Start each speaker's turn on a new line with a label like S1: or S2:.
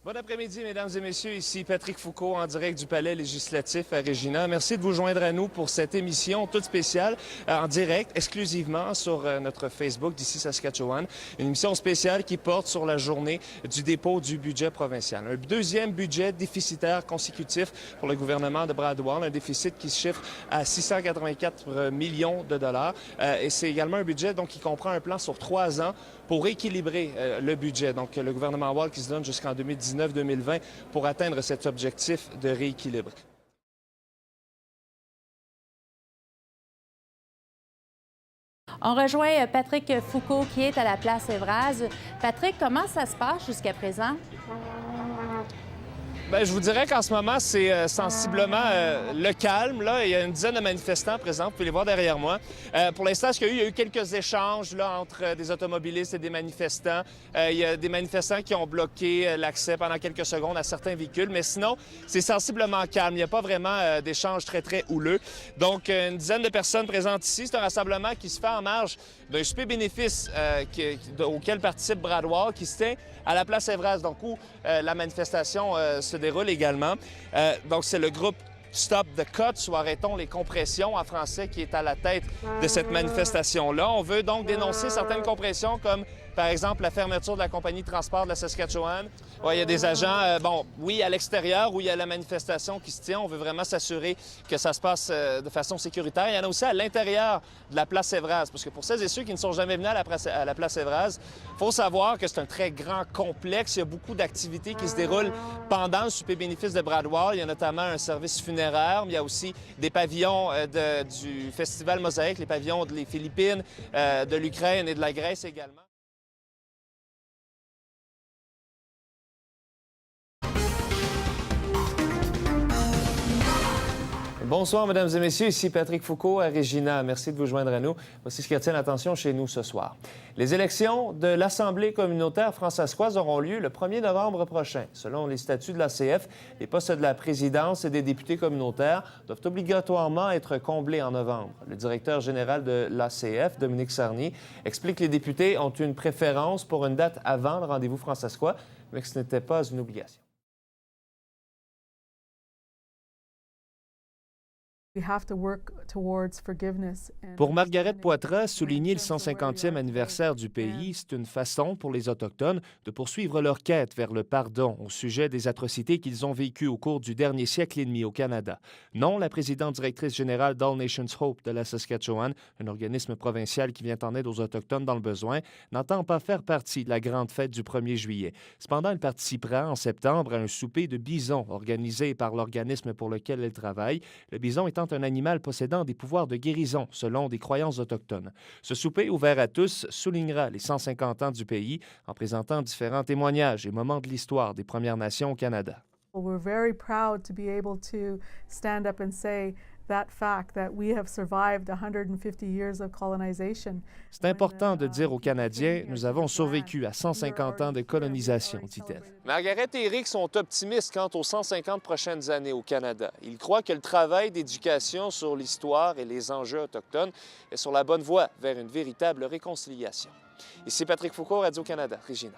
S1: Bon après-midi, mesdames et messieurs. Ici Patrick Foucault en direct du Palais législatif à Regina. Merci de vous joindre à nous pour cette émission toute spéciale en direct, exclusivement sur notre Facebook d'ici Saskatchewan. Une émission spéciale qui porte sur la journée du dépôt du budget provincial. Un deuxième budget déficitaire consécutif pour le gouvernement de Brad Wall, un déficit qui se chiffre à 684 millions de dollars. Et c'est également un budget donc, qui comprend un plan sur 3 ans pour équilibrer le budget. Donc, le gouvernement Wall qui se donne jusqu'en 2019-2020 pour atteindre cet objectif de rééquilibre.
S2: On rejoint Patrick Foucault qui est à la place Évraz. Patrick, comment ça se passe jusqu'à présent?
S1: Bien, je vous dirais qu'en ce moment, c'est sensiblement le calme. Là. Il y a une dizaine de manifestants présents, vous pouvez les voir derrière moi. Pour l'instant, il y a eu quelques échanges là, entre des automobilistes et des manifestants. Il y a des manifestants qui ont bloqué l'accès pendant quelques secondes à certains véhicules, mais sinon, c'est sensiblement calme. Il n'y a pas vraiment d'échanges très houleux. Donc, une dizaine de personnes présentes ici. C'est un rassemblement qui se fait en marge d'un souper bénéfice auquel participe Brad Wall, qui se tient à la place Évraz, donc où la manifestation se déroule également. Donc, c'est le groupe Stop the Cuts, ou arrêtons les compressions en français, qui est à la tête de cette manifestation-là. On veut donc dénoncer certaines compressions comme, par exemple, la fermeture de la compagnie de transport de la Saskatchewan. Ouais, il y a des agents, oui, à l'extérieur où il y a la manifestation qui se tient. On veut vraiment s'assurer que ça se passe de façon sécuritaire. Il y en a aussi à l'intérieur de la place Évraz, parce que pour celles et ceux qui ne sont jamais venus à la place Évraz, il faut savoir que c'est un très grand complexe. Il y a beaucoup d'activités qui se déroulent pendant le souper bénéfice de Brad Wall. Il y a notamment un service funéraire, mais il y a aussi des pavillons du Festival Mosaïque, les pavillons des Philippines, de l'Ukraine et de la Grèce également. Bonsoir, mesdames et messieurs. Ici Patrick Foucault à Regina. Merci de vous joindre à nous. Voici ce qui retient l'attention chez nous ce soir. Les élections de l'Assemblée communautaire françaiscoise auront lieu le 1er novembre prochain. Selon les statuts de l'ACF, les postes de la présidence et des députés communautaires doivent obligatoirement être comblés en novembre. Le directeur général de l'ACF, Dominique Sarny, explique que les députés ont une préférence pour une date avant le rendez-vous françaiscois, mais que ce n'était pas une obligation.
S3: Pour Margaret Poitras, souligner le 150e anniversaire du pays, c'est une façon pour les Autochtones de poursuivre leur quête vers le pardon au sujet des atrocités qu'ils ont vécues au cours du dernier siècle et demi au Canada. Non, la présidente directrice générale d'All Nations Hope de la Saskatchewan, un organisme provincial qui vient en aide aux Autochtones dans le besoin, n'entend pas faire partie de la grande fête du 1er juillet. Cependant, elle participera en septembre à un souper de bison organisé par l'organisme pour lequel elle travaille. Le bison étant un animal possédant des pouvoirs de guérison selon des croyances autochtones. Ce souper ouvert à tous soulignera les 150 ans du pays en présentant différents témoignages et moments de l'histoire des Premières Nations au Canada.
S4: We're very proud to be able to stand up and say that fact that we have survived 150 years of colonization.
S3: C'est important de dire aux Canadiens, nous avons survécu à 150 ans de colonisation, dit-elle.
S1: Margaret et Eric sont optimistes quant aux 150 prochaines années au Canada. Ils croient que le travail d'éducation sur l'histoire et les enjeux autochtones est sur la bonne voie vers une véritable réconciliation. Ici Patrick Foucault, Radio-Canada, Regina.